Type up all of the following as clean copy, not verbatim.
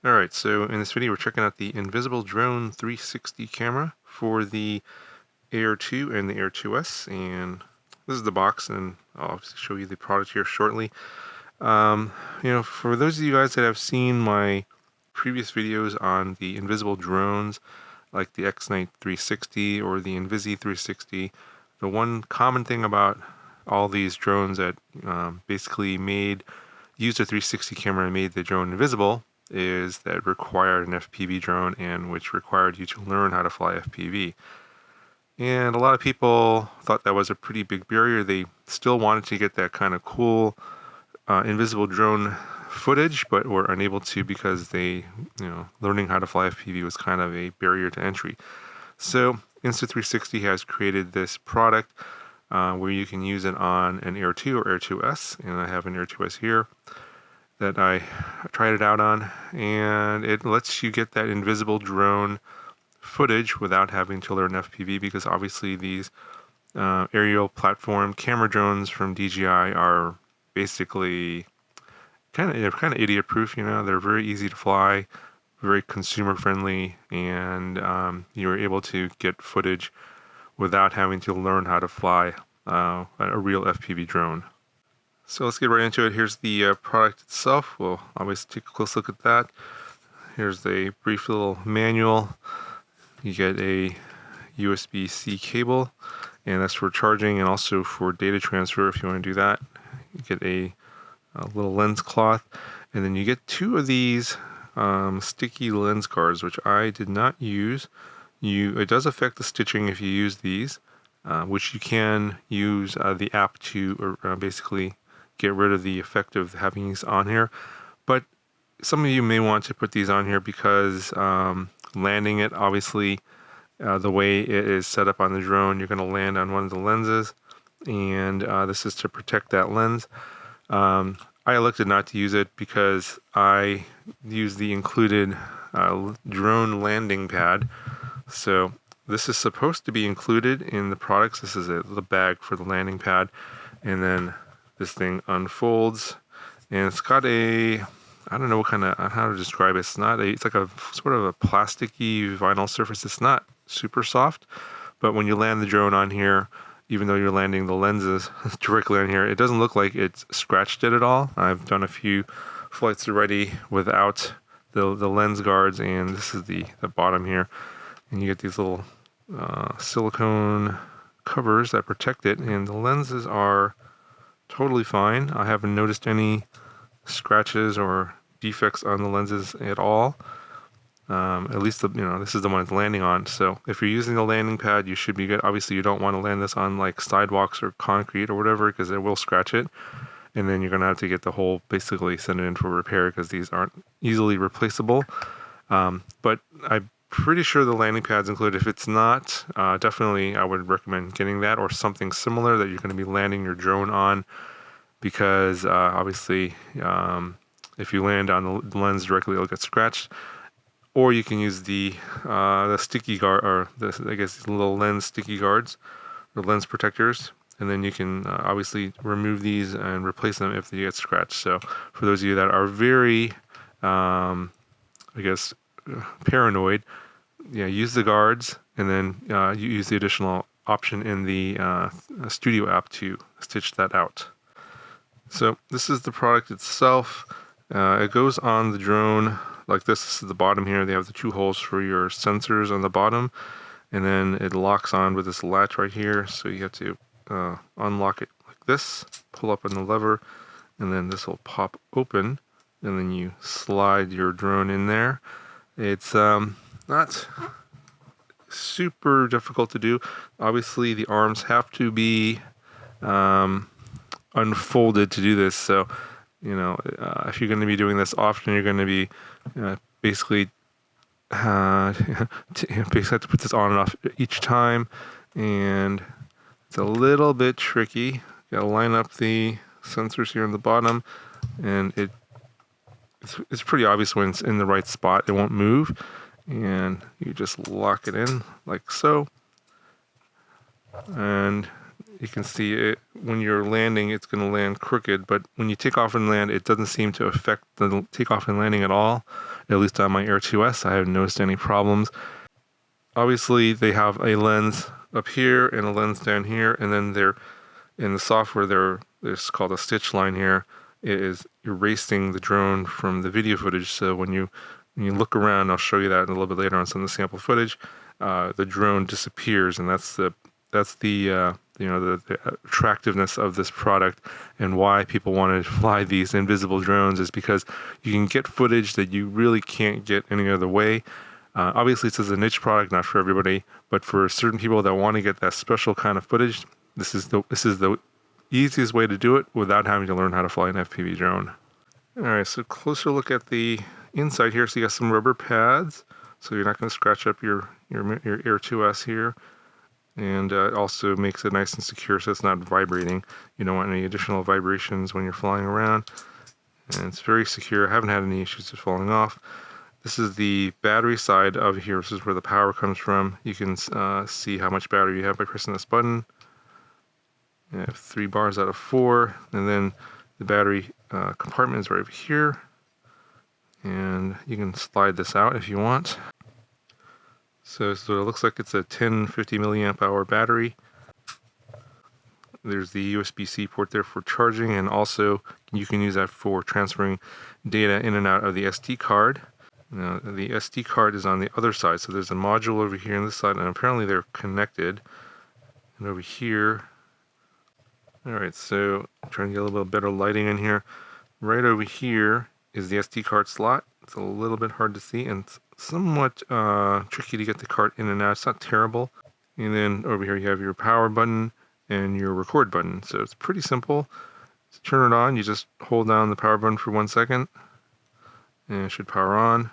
Alright, so in this video we're checking out the Invisible Drone 360 camera for the Air 2 and the Air 2S, and this is the box, and I'll obviously show you the product here shortly. For those of you guys that have seen my previous videos on the invisible drones, like the X-Night 360 or the Invisi 360, the one common thing about all these drones that basically used a 360 camera and made the drone invisible is that it required an FPV drone, and which required you to learn how to fly FPV. And a lot of people thought that was a pretty big barrier. They still wanted to get that kind of cool invisible drone footage, but were unable to because learning how to fly FPV was kind of a barrier to entry. So Insta360 has created this product where you can use it on an Air 2 or Air 2S, and I have an Air 2S here that I tried it out on, and it lets you get that invisible drone footage without having to learn FPV, because obviously these aerial platform camera drones from DJI are basically kind of idiot proof. They're very easy to fly, very consumer friendly, and you're able to get footage without having to learn how to fly a real FPV drone. So let's get right into it. Here's the product itself. We'll always take a close look at that. Here's a brief little manual. You get a USB-C cable, and that's for charging and also for data transfer if you want to do that. You get a little lens cloth, and then you get two of these sticky lens guards, which I did not use. It does affect the stitching if you use these, which you can use the app to basically get rid of the effect of having these on here. But some of you may want to put these on here because landing it, obviously, the way it is set up on the drone, you're going to land on one of the lenses, and this is to protect that lens. I elected not to use it because I use the included drone landing pad. So this is supposed to be included in the products. This is the bag for the landing pad, and then this thing unfolds, and it's got I don't know how to describe it. It's like a sort of a plasticky vinyl surface. It's not super soft, but when you land the drone on here, even though you're landing the lenses directly on here, it doesn't look like it's scratched it at all. I've done a few flights already without the lens guards, and this is the bottom here, and you get these little silicone covers that protect it, and the lenses are totally fine. I haven't noticed any scratches or defects on the lenses at all. At least this is the one it's landing on. So if you're using the landing pad, you should be good. Obviously, you don't want to land this on like sidewalks or concrete or whatever, because it will scratch it, and then you're gonna have to get the whole, basically send it in for repair, because these aren't easily replaceable. But I'm pretty sure the landing pad's included. If it's not, definitely I would recommend getting that or something similar that you're going to be landing your drone on, because obviously if you land on the lens directly, it'll get scratched. Or you can use the sticky guard, or these little lens sticky guards or lens protectors, and then you can obviously remove these and replace them if they get scratched. So for those of you that are very paranoid, use the guards, and then you use the additional option in the Studio app to stitch that out. So this is the product itself. It goes on the drone like this. This is the bottom here. They have the two holes for your sensors on the bottom, and then it locks on with this latch right here. So you have to unlock it like this, pull up on the lever, and then this will pop open, and then you slide your drone in there. It's not super difficult to do. Obviously, the arms have to be unfolded to do this. So, if you're going to be doing this often, you're going to be basically have to put this on and off each time, and it's a little bit tricky. You got to line up the sensors here on the bottom, and it's pretty obvious when it's in the right spot. It won't move, and you just lock it in like so, and you can see it when you're landing, it's going to land crooked, but when you take off and land, it doesn't seem to affect the takeoff and landing at all. At least on my Air 2S, I haven't noticed any problems. Obviously, they have a lens up here and a lens down here, and then they're in the software. There's called a stitch line here. It is erasing the drone from the video footage. So when you look around, I'll show you that a little bit later on some of the sample footage. The drone disappears, and that's the the attractiveness of this product, and why people want to fly these invisible drones is because you can get footage that you really can't get any other way. Obviously, this is a niche product, not for everybody, but for certain people that want to get that special kind of footage, this is the easiest way to do it without having to learn how to fly an FPV drone. All right, so closer look at the inside here. So you got some rubber pads, so you're not going to scratch up your Air 2S here. And it also makes it nice and secure so it's not vibrating. You don't want any additional vibrations when you're flying around. And it's very secure. I haven't had any issues with falling off. This is the battery side of here. This is where the power comes from. You can see how much battery you have by pressing this button. You have 3 bars out of 4. And then the battery compartment is right over here. And you can slide this out if you want. So it looks like it's a 1050 milliamp hour battery. There's the USB-C port there for charging, and also you can use that for transferring data in and out of the SD card. Now, the SD card is on the other side, so there's a module over here on this side, and apparently they're connected. And over here, alright, so I'm trying to get a little bit better lighting in here. Right over here is the SD card slot. It's a little bit hard to see, and it's somewhat tricky to get the card in and out. It's not terrible. And then over here you have your power button and your record button. So it's pretty simple. To turn it on, you just hold down the power button for 1 second, and it should power on.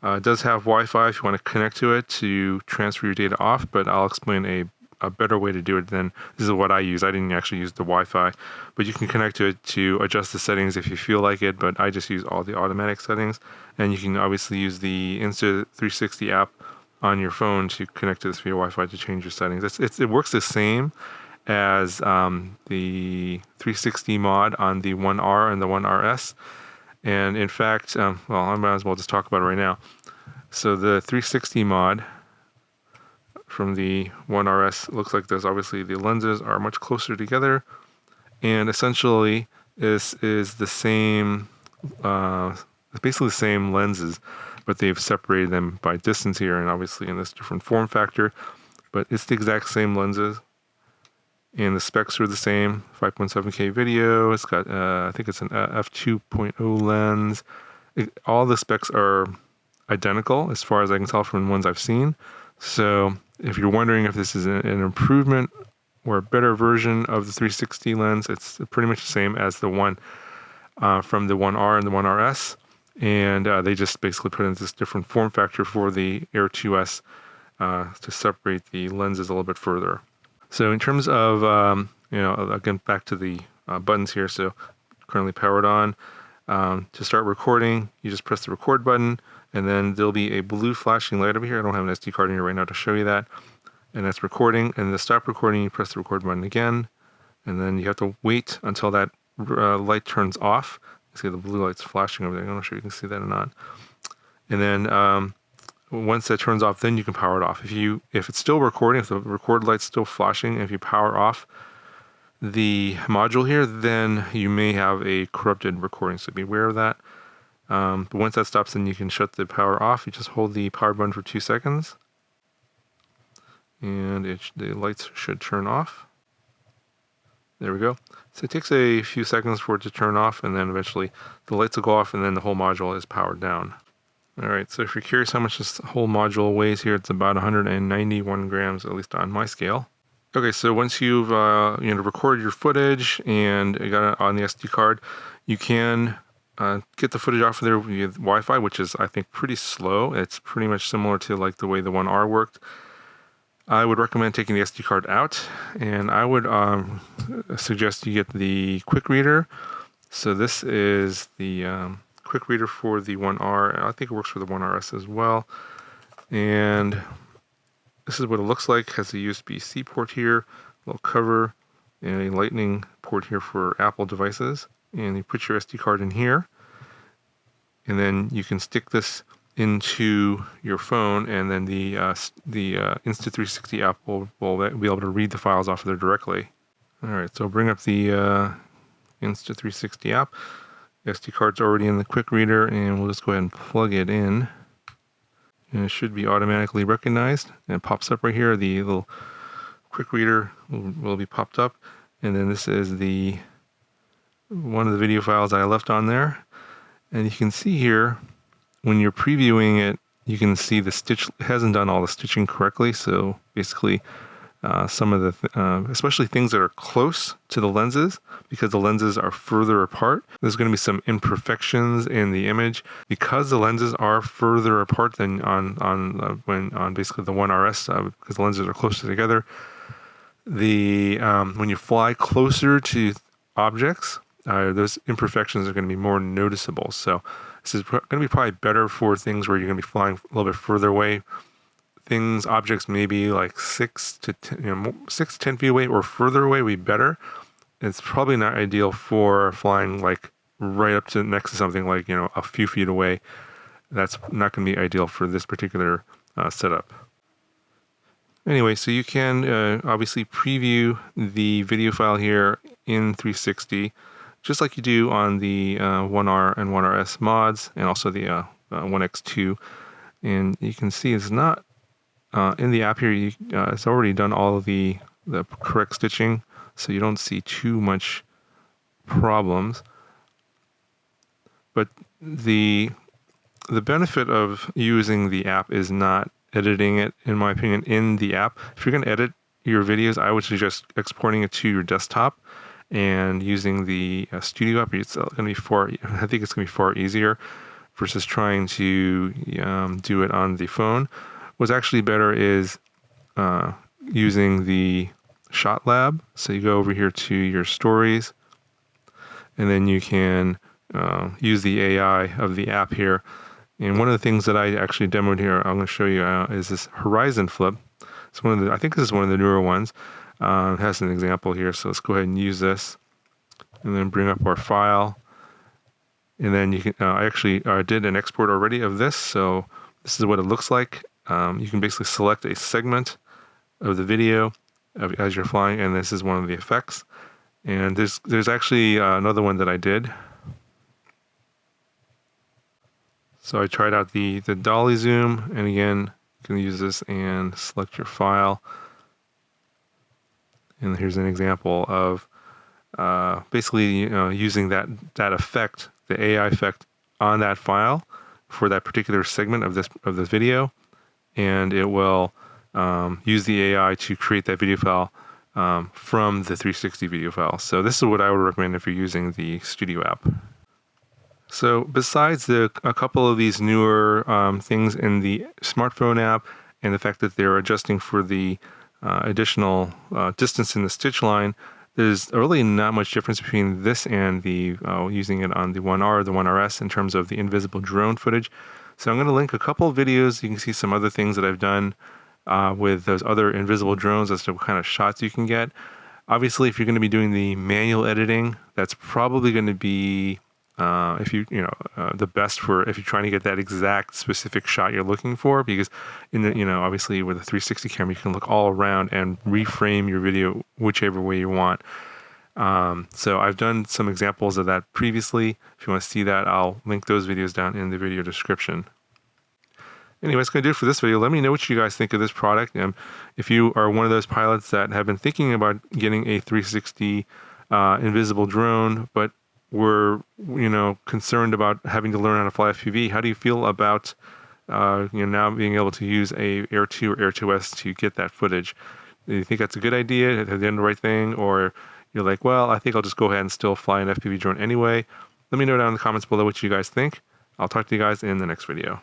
It does have Wi-Fi if you want to connect to it to transfer your data off, but I'll explain a better way to do it than this is what I use. I didn't actually use the Wi-Fi, but you can connect to it to adjust the settings if you feel like it, but I just use all the automatic settings. And you can obviously use the Insta360 app on your phone to connect to this via Wi-Fi to change your settings. It works the same as the 360 mod on the 1R and the 1RS. And in fact, well, I might as well just talk about it right now. So the 360 mod from the 1RS looks like this. Obviously, the lenses are much closer together, and essentially this is the same, basically the same lenses, but they've separated them by distance here, and obviously in this different form factor, but it's the exact same lenses, and the specs are the same. 5.7K video. It's got, I think it's an f2.0 lens. All the specs are identical as far as I can tell from the ones I've seen. So if you're wondering if this is an improvement or a better version of the 360 lens, it's pretty much the same as the one from the 1R and the 1RS. And they just basically put in this different form factor for the Air 2S to separate the lenses a little bit further. So in terms of, again, back to the buttons here. So currently powered on. To start recording, you just press the record button, and then there'll be a blue flashing light over here. I don't have an SD card in here right now to show you that. And that's recording. And to stop recording, you press the record button again. And then you have to wait until that light turns off. You see the blue light's flashing over there. I'm not sure you can see that or not. And then once that turns off, then you can power it off. If it's still recording, if the record light's still flashing, if you power off the module here, then you may have a corrupted recording. So be aware of that. But once that stops, then you can shut the power off. You just hold the power button for 2 seconds, and the lights should turn off. There we go. So it takes a few seconds for it to turn off, and then eventually the lights will go off, and then the whole module is powered down. All right, so if you're curious how much this whole module weighs here, it's about 191 grams, at least on my scale. Okay, so once you've recorded your footage and you got it on the SD card, you can get the footage off of there via Wi-Fi, which is, I think, pretty slow. It's pretty much similar to like the way the 1R worked. I would recommend taking the SD card out, and I would suggest you get the quick reader. So this is the quick reader for the 1R. I think it works for the 1RS as well. And this is what it looks like. It has a USB-C port here little cover and a lightning port here for Apple devices. And you put your SD card in here, and then you can stick this into your phone, and then the Insta360 app will be able to read the files off of there directly. Alright, so bring up the Insta360 app. SD card's already in the quick reader, and we'll just go ahead and plug it in. And it should be automatically recognized, and it pops up right here. The little quick reader will be popped up, and then this is one of the video files I left on there. And you can see here, when you're previewing it, you can see the stitch hasn't done all the stitching correctly. So basically, some of the, especially things that are close to the lenses, because the lenses are further apart, there's going to be some imperfections in the image because the lenses are further apart than on basically the 1RS, because the lenses are closer together. When you fly closer to objects, those imperfections are going to be more noticeable. So this is going to be probably better for things where you're going to be flying a little bit further away. Objects maybe like 6 to 10 feet away or further away would be better. It's probably not ideal for flying like right up to next to something like, a few feet away. That's not going to be ideal for this particular setup. Anyway, so you can obviously preview the video file here in 360, just like you do on the 1R and 1RS mods, and also the 1X2. And you can see it's not in the app here. It's already done all of the correct stitching, so you don't see too much problems. But the benefit of using the app is not editing it, in my opinion, in the app. If you're going to edit your videos, I would suggest exporting it to your desktop and using the Studio app. It's going to be I think it's going to be far easier versus trying to do it on the phone. What's actually better is using the Shot Lab. So you go over here to your stories, and then you can use the AI of the app here. And one of the things that I actually demoed here, I'm going to show you, is this horizon flip. It's I think this is one of the newer ones. It has an example here, so let's go ahead and use this, and then bring up our file. And then you can, I actually did an export already of this, so this is what it looks like. You can basically select a segment of the video as you're flying, and this is one of the effects. And there's actually another one that I did. So I tried out the dolly zoom, and again, you can use this and select your file. And here's an example of basically using that effect, the AI effect, on that file for that particular segment of this video, and it will use the AI to create that video file from the 360 video file. So this is what I would recommend if you're using the Studio app. So besides a couple of these newer things in the smartphone app, and the fact that they're adjusting for the additional distance in the stitch line, there's really not much difference between this and the using it on the 1R, the 1RS, in terms of the invisible drone footage. So I'm going to link a couple of videos. You can see some other things that I've done with those other invisible drones as to what kind of shots you can get. Obviously, if you're going to be doing the manual editing, that's probably going to be the best for if you're trying to get that exact specific shot you're looking for, because obviously with a 360 camera you can look all around and reframe your video whichever way you want. So I've done some examples of that previously. If you want to see that, I'll link those videos down in the video description. Anyway, that's going to do it for this video. Let me know what you guys think of this product. If you are one of those pilots that have been thinking about getting a 360 invisible drone, but were concerned about having to learn how to fly FPV, how do you feel about now being able to use a Air 2 or Air 2S to get that footage? Do you think that's a good idea? Have they done the right thing? Or you're like, well, I think I'll just go ahead and still fly an FPV drone anyway? Let me know down in the comments below what you guys think. I'll talk to you guys in the next video.